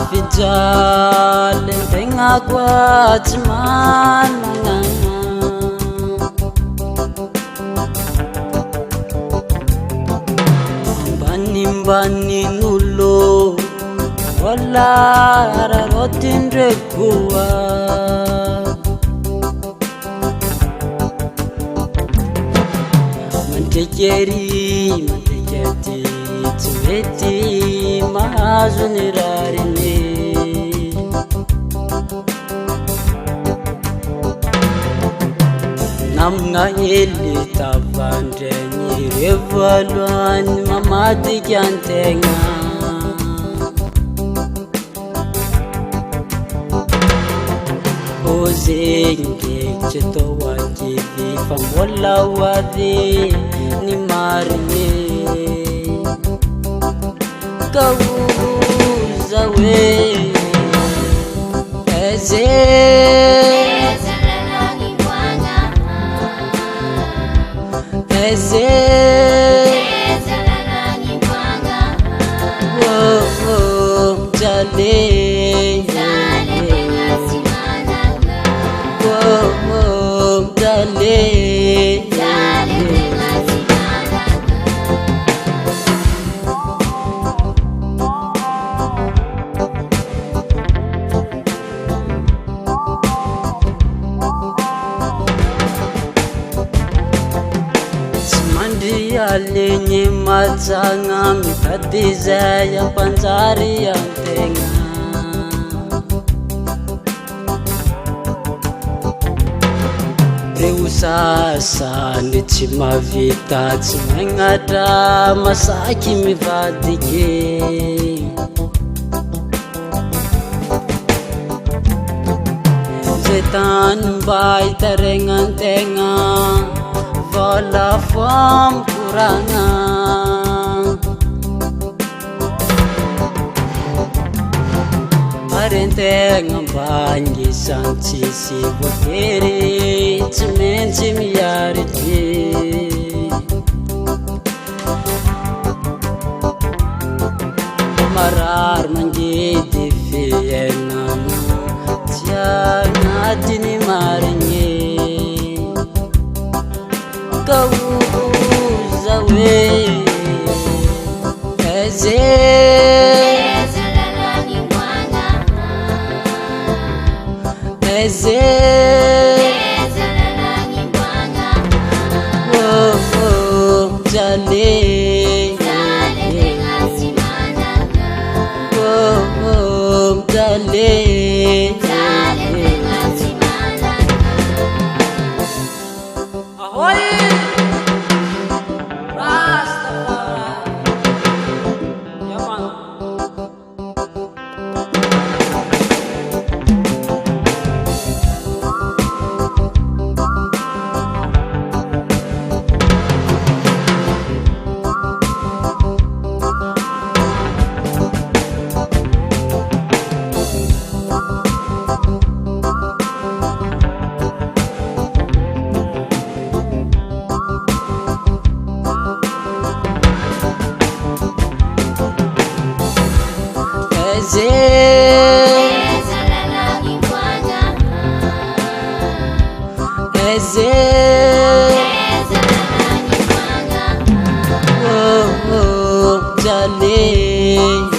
mafijal tenga kwa chmananga bani nulo wala rotin rekua mantekeri Tumeti mahazunirarine namna eli tavandrenyi revalwani mamadi kyantenga ozenge chetowakivi fambola wadhi ni marine Kauza we eze eze jale jale alenye matsanga mikadiza ya panzari ya ntenga reusasa ndichimavita chimengata masaki mivadike zetan bai tarenga ntenga vola fam kuranga arenteng bangi sanchi si bokere chimenchi miyariti marar mangi difiena tiana dini maringe Kauza we eze eze jale jale ahoy eze jale